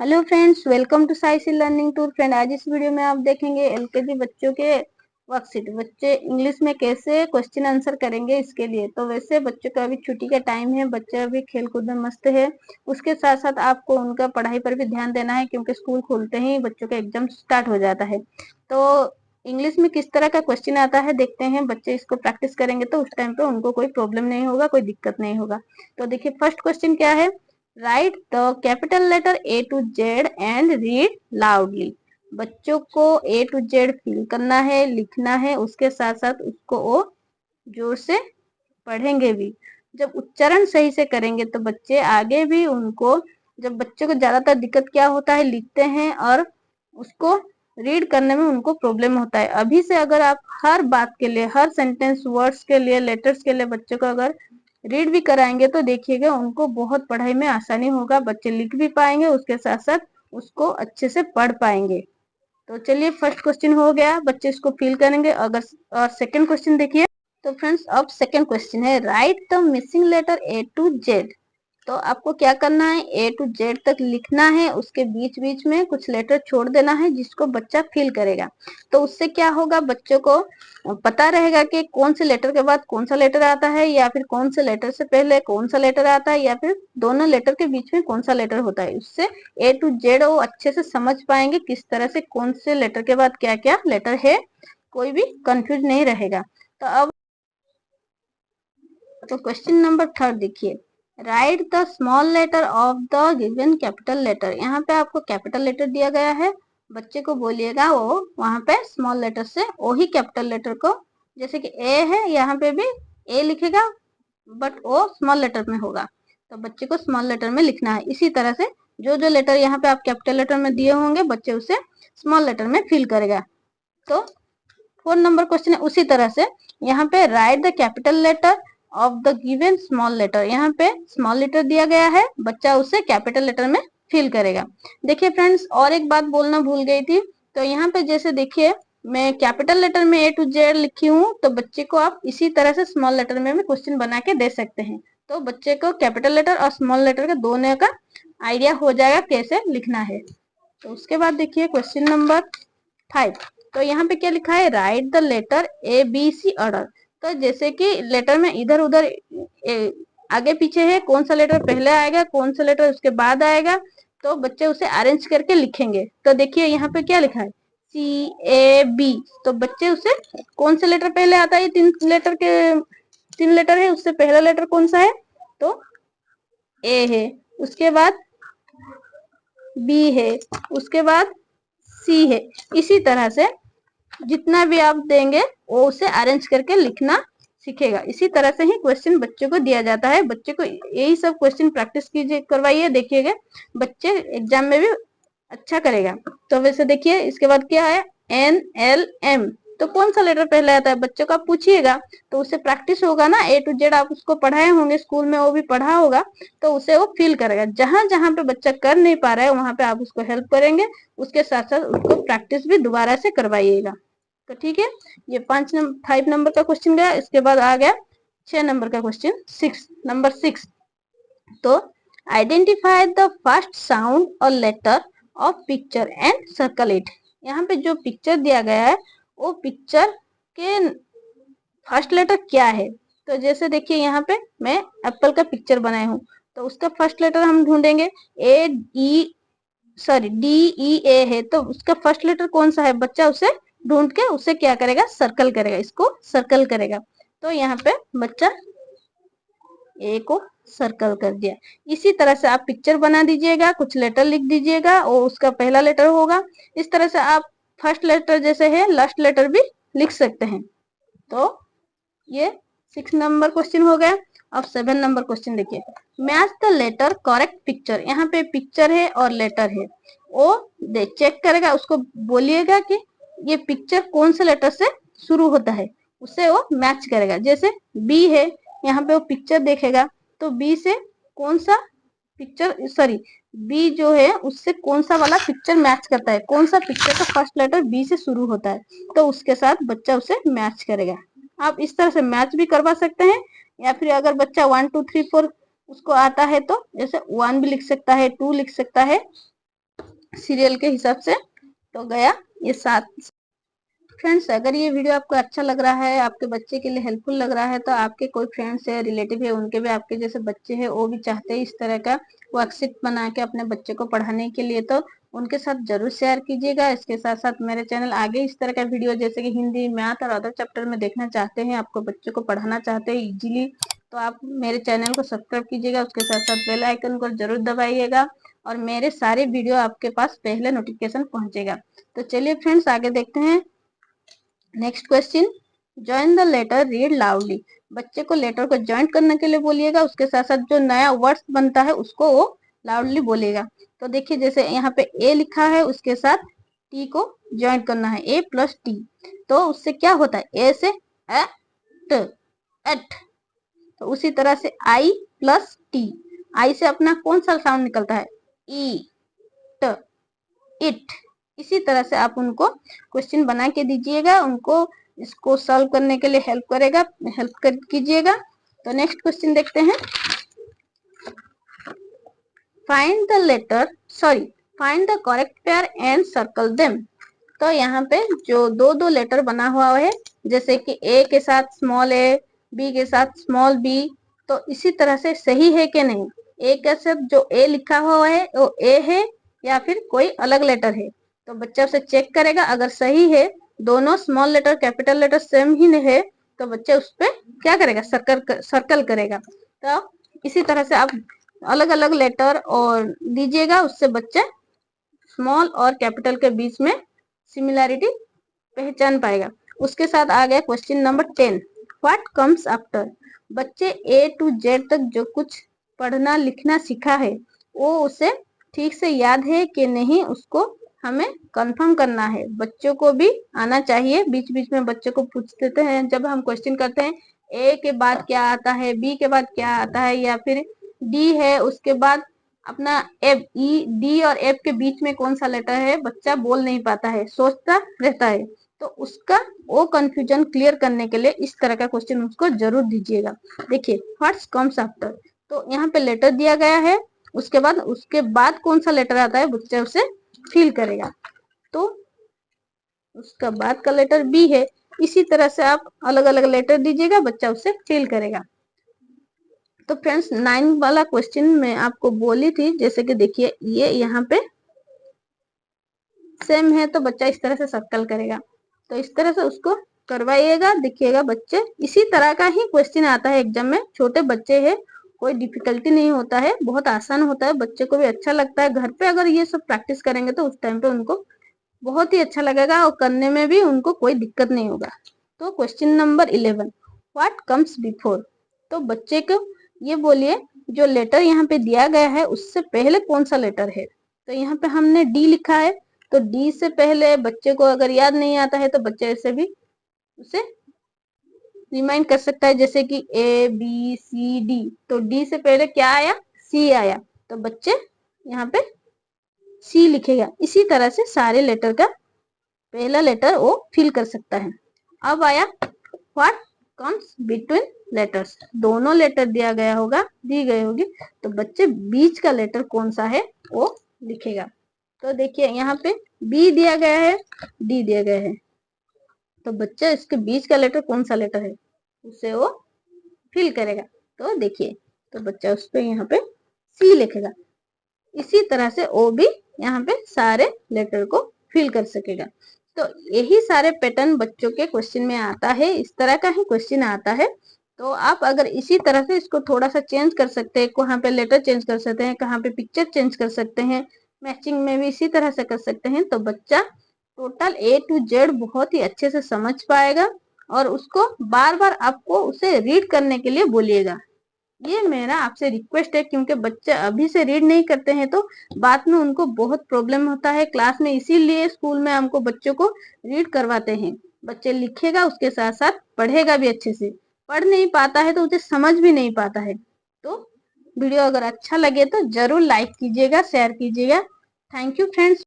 Hello friends, welcome to साइसी learning tour. Friend, आज इस वीडियो में आप देखेंगे एलकेजी बच्चों के वर्कशीट। बच्चे इंग्लिश में कैसे क्वेश्चन आंसर करेंगे इसके लिए। तो वैसे बच्चों का अभी छुट्टी का टाइम है, बच्चे अभी खेल कूद में मस्त है। उसके साथ साथ आपको उनका पढ़ाई पर भी ध्यान देना है, क्योंकि स्कूल खुलते ही बच्चों का एग्जाम स्टार्ट हो जाता है। तो इंग्लिश में किस तरह का क्वेश्चन आता है देखते हैं। बच्चे इसको प्रैक्टिस करेंगे तो उस टाइम पे उनको कोई प्रॉब्लम नहीं होगा, कोई दिक्कत नहीं होगा। तो देखिए, फर्स्ट क्वेश्चन क्या है। Write the capital letter A to Z and read loudly. बच्चों को ए टू जेड फिल करना है, लिखना है, उसके साथ साथ उसको वो जोर से पढ़ेंगे भी। जब उच्चारण सही से करेंगे तो बच्चे आगे भी उनको, जब बच्चे को ज्यादातर दिक्कत क्या होता है, लिखते हैं और उसको रीड करने में उनको प्रॉब्लम होता है। अभी से अगर आप हर बात के लिए, हर सेंटेंस वर्ड्स के लिए, लेटर्स के लिए बच्चों को अगर रीड भी कराएंगे तो देखिएगा उनको बहुत पढ़ाई में आसानी होगा। बच्चे लिख भी पाएंगे, उसके साथ साथ उसको अच्छे से पढ़ पाएंगे। तो चलिए, फर्स्ट क्वेश्चन हो गया, बच्चे इसको फिल करेंगे। अगर और सेकंड क्वेश्चन देखिए। तो फ्रेंड्स, अब सेकंड क्वेश्चन है, write the missing letter A to Z. तो आपको क्या करना है, ए टू जेड तक लिखना है, उसके बीच बीच में कुछ लेटर छोड़ देना है जिसको बच्चा फिल करेगा। तो उससे क्या होगा, बच्चों को पता रहेगा कि कौन से लेटर के बाद कौन सा लेटर आता है, या फिर कौन से लेटर से पहले कौन सा लेटर आता है, या फिर दोनों लेटर के बीच में कौन सा लेटर होता है। उससे ए टू जेड वो अच्छे से समझ पाएंगे किस तरह से कौन से लेटर के बाद क्या क्या लेटर है, कोई भी कंफ्यूज नहीं रहेगा। तो अब तो क्वेश्चन नंबर थर्ड देखिए, write the small letter of the given capital letter. यहाँ पे आपको कैपिटल लेटर दिया गया है, बच्चे को बोलिएगा वो वहां पे स्मॉल लेटर से वही कैपिटल लेटर को, जैसे कि ए है, यहाँ पे भी ए लिखेगा बट वो स्मॉल लेटर में होगा। तो बच्चे को स्मॉल लेटर में लिखना है। इसी तरह से जो जो लेटर यहाँ पे आप कैपिटल लेटर में दिए होंगे, बच्चे उसे स्मॉल लेटर में फिल करेगा। तो 4 नंबर क्वेश्चन है उसी तरह से, यहाँ पे write the capital letter of the given small letter. यहाँ पे स्मॉल लेटर दिया गया है, बच्चा उसे कैपिटल लेटर में फिल करेगा। देखिए फ्रेंड्स, और एक बात बोलना भूल गई थी। तो यहाँ पे जैसे देखिए, मैं कैपिटल लेटर में ए टू जेड लिखी हूँ, तो बच्चे को आप इसी तरह से स्मॉल लेटर में भी क्वेश्चन बना के दे सकते हैं। तो बच्चे को कैपिटल लेटर और स्मॉल लेटर का दोनों का आइडिया हो जाएगा कैसे लिखना है। तो उसके बाद देखिए क्वेश्चन नंबर 5। तो यहाँ पे क्या लिखा है, write the letter A B C order. तो जैसे कि लेटर में इधर उधर आगे पीछे है, कौन सा लेटर पहले आएगा, कौन सा लेटर उसके बाद आएगा, तो बच्चे उसे अरेंज करके लिखेंगे। तो देखिए यहाँ पे क्या लिखा है, सी ए बी। तो बच्चे उसे कौन सा लेटर पहले आता है, तीन लेटर है, उससे पहला लेटर कौन सा है, तो ए है, उसके बाद बी है, उसके बाद सी है। इसी तरह से जितना भी आप देंगे वो उसे अरेंज करके लिखना सीखेगा। इसी तरह से ही क्वेश्चन बच्चों को दिया जाता है। बच्चे को यही सब क्वेश्चन प्रैक्टिस कीजिए, करवाइए, देखिएगा बच्चे एग्जाम में भी अच्छा करेगा। तो वैसे देखिए इसके बाद क्या है, एन एल एम। तो कौन सा लेटर पहले आता है, बच्चों को आप पूछिएगा तो उससे प्रैक्टिस होगा ना। ए टू जेड आप उसको पढ़ाए होंगे स्कूल में, वो भी पढ़ा होगा, तो उसे वो फील करेगा। जहां जहां पे बच्चा कर नहीं पा रहा है वहां पे आप उसको हेल्प करेंगे, उसके साथ साथ उसको प्रैक्टिस भी दोबारा से करवाइएगा। तो ठीक है, ये 5 नंबर का क्वेश्चन गया। इसके बाद आ गया 6 नंबर का क्वेश्चन, नंबर 6। तो आइडेंटिफाई द फर्स्ट साउंड और letter of picture and circle it. यहाँ पे जो पिक्चर दिया गया है वो पिक्चर के फर्स्ट लेटर क्या है। तो जैसे देखिए यहाँ पे मैं एप्पल का पिक्चर बनाया हूँ, तो उसका फर्स्ट लेटर हम ढूंढेंगे। ए ई सॉरी डी ई ए है, तो उसका फर्स्ट लेटर कौन सा है, बच्चा उसे ढूंढ के उसे क्या करेगा, सर्कल करेगा, इसको सर्कल करेगा। तो यहाँ पे बच्चा ए को सर्कल कर दिया। इसी तरह से आप पिक्चर बना दीजिएगा, कुछ लेटर लिख दीजिएगा और उसका पहला लेटर होगा। इस तरह से आप फर्स्ट लेटर जैसे है लास्ट लेटर भी लिख सकते हैं। तो ये 6 नंबर क्वेश्चन हो गया। अब 7 नंबर क्वेश्चन देखिए, match the letter correct picture. यहाँ पे पिक्चर है और लेटर है, वो चेक करेगा, उसको बोलिएगा कि ये पिक्चर कौन से लेटर से शुरू होता है, उससे वो मैच करेगा। जैसे बी है, यहाँ पे वो पिक्चर देखेगा तो बी से कौन सा पिक्चर, सॉरी बी जो है उससे कौन सा वाला पिक्चर मैच करता है, कौन सा पिक्चर का फर्स्ट लेटर बी से शुरू होता है, तो उसके साथ बच्चा उसे मैच करेगा। आप इस तरह से मैच भी करवा सकते हैं, या फिर अगर बच्चा 1 2 3 4 उसको आता है तो जैसे 1 भी लिख सकता है, 2 लिख सकता है, सीरियल के हिसाब से तो गया ये 7। फ्रेंड्स, अगर ये वीडियो आपको अच्छा लग रहा है, आपके बच्चे के लिए हेल्पफुल लग रहा है, तो आपके कोई फ्रेंड्स है, रिलेटिव है, उनके भी आपके जैसे बच्चे हैं, वो भी चाहते हैं इस तरह का वर्कशीट बना के अपने बच्चे को पढ़ाने के लिए, तो उनके साथ जरूर शेयर कीजिएगा। इसके साथ साथ मेरे चैनल आगे इस तरह का वीडियो जैसे कि हिंदी, मैथ और अदर चैप्टर में देखना चाहते हैं, आपको बच्चों को पढ़ाना चाहते हैं इजीली, तो आप मेरे चैनल को सब्सक्राइब कीजिएगा। उसके साथ साथ बेल आइकन को जरूर दबाइएगा और मेरे सारे वीडियो आपके पास पहले नोटिफिकेशन पहुंचेगा। तो चलिए फ्रेंड्स, आगे देखते हैं। Next question, join the letter, read loudly. बच्चे को लेटर को ज्वाइन करने के लिए बोलिएगा, उसके साथ साथ जो नया वर्ड्स बनता है उसको वो लाउडली बोलेगा। तो देखिए, जैसे यहाँ पे ए लिखा है, उसके साथ टी को ज्वाइन करना है, ए प्लस टी, तो उससे क्या होता है, ए से एट, एट। तो उसी तरह से आई प्लस टी, आई से अपना कौन सा साउंड निकलता है, ई, ट, इट। इसी तरह से आप उनको क्वेश्चन बना के दीजिएगा, उनको इसको सॉल्व करने के लिए हेल्प कीजिएगा। तो नेक्स्ट क्वेश्चन देखते हैं। Find the correct pair and circle them. तो यहाँ पे जो दो लेटर बना हुआ है, जैसे कि ए के साथ स्मॉल ए, बी के साथ स्मॉल बी, तो इसी तरह से सही है कि नहीं, ए के साथ जो ए लिखा हुआ है वो ए है या फिर कोई अलग लेटर है, तो बच्चा उसे चेक करेगा। अगर सही है, दोनों small letter capital letter same ही है, तो बच्चा उस पर क्या करेगा, सर्कल करेगा। तो इसी तरह से आप अलग अलग लेटर और दीजिएगा, उससे बच्चे स्मॉल और कैपिटल के बीच में सिमिलैरिटी पहचान पाएगा। उसके साथ आ गया question number 10, what comes after. बच्चे ए टू जेड तक जो कुछ पढ़ना लिखना सीखा है, वो उसे ठीक से याद है कि नहीं, उसको हमें कंफर्म करना है। बच्चों को भी आना चाहिए, बीच बीच में बच्चों को पूछ देते हैं जब हम क्वेश्चन करते हैं, ए के बाद क्या आता है, बी के बाद क्या आता है, या फिर डी है, उसके बाद अपना एफ, ई, डी और एफ के बीच में कौन सा लेटर है, बच्चा बोल नहीं पाता है, सोचता रहता है। तो उसका वो कंफ्यूजन क्लियर करने के लिए इस तरह का क्वेश्चन उसको जरूर दीजिएगा। देखिए, व्हाट्स कम्स आफ्टर, तो यहाँ पे लेटर दिया गया है, उसके बाद कौन सा लेटर आता है, बच्चा उसे फील करेगा। तो उसका बाद का लेटर बी है। इसी तरह से आप अलग अलग लेटर दीजिएगा, बच्चा उसे फील करेगा। तो फ्रेंड्स, 9 वाला क्वेश्चन में आपको बोली थी, जैसे कि देखिए ये यहाँ पे सेम है, तो बच्चा इस तरह से सर्कल करेगा। तो इस तरह से उसको करवाइएगा, देखिएगा बच्चे इसी तरह का ही क्वेश्चन आता है एग्जाम में। छोटे बच्चे हैं, कोई डिफिकल्टी नहीं होता है, बहुत आसान होता है, बच्चे को भी अच्छा लगता है। घर पे अगर ये सब प्रैक्टिस करेंगे तो उस टाइम पे उनको बहुत ही अच्छा लगेगा और करने में भी उनको कोई दिक्कत नहीं होगा। तो question number 11, what comes before. तो बच्चे को ये बोलिए, जो लेटर यहाँ पे दिया गया है उससे पहले कौन सा लेटर है। तो यहाँ पे हमने डी लिखा है, तो डी से पहले बच्चे को अगर याद नहीं आता है तो बच्चे ऐसे भी उसे रिमाइंड कर सकता है, जैसे कि ए बी सी डी, तो डी से पहले क्या आया, सी आया, तो बच्चे यहाँ पे सी लिखेगा। इसी तरह से सारे लेटर का पहला लेटर वो फिल कर सकता है। अब आया व्हाट कम्स बिटवीन लेटर्स, दोनों लेटर दिया गया होगा, दी गई होगी, तो बच्चे बीच का लेटर कौन सा है वो लिखेगा। तो देखिए यहाँ पे बी दिया गया है, डी दिया गया है, तो बच्चा इसके बीच का लेटर कौन सा लेटर है उसे वो फिल करेगा। तो देखिए, तो बच्चा उस पर यहाँ पे सी लिखेगा। इसी तरह से वो भी यहाँ पे सारे लेटर को फिल कर सकेगा। तो यही सारे पैटर्न बच्चों के क्वेश्चन में आता है, इस तरह का ही क्वेश्चन आता है। तो आप अगर इसी तरह से इसको थोड़ा सा चेंज कर सकते हैं, कहाँ पे लेटर चेंज कर सकते हैं, कहाँ पे पिक्चर चेंज कर सकते हैं, मैचिंग में भी इसी तरह से कर सकते हैं, तो बच्चा टोटल ए टू जेड बहुत ही अच्छे से समझ पाएगा। और उसको बार बार आपको उसे रीड करने के लिए बोलिएगा, ये मेरा आपसे रिक्वेस्ट है, क्योंकि बच्चे अभी से रीड नहीं करते हैं तो बाद में उनको बहुत प्रॉब्लम होता है क्लास में। इसीलिए स्कूल में हमको बच्चों को रीड करवाते हैं। बच्चे लिखेगा, उसके साथ साथ पढ़ेगा भी अच्छे से। पढ़ नहीं पाता है तो उसे समझ भी नहीं पाता है। तो वीडियो अगर अच्छा लगे तो जरूर लाइक कीजिएगा, शेयर कीजिएगा। Thank you friends.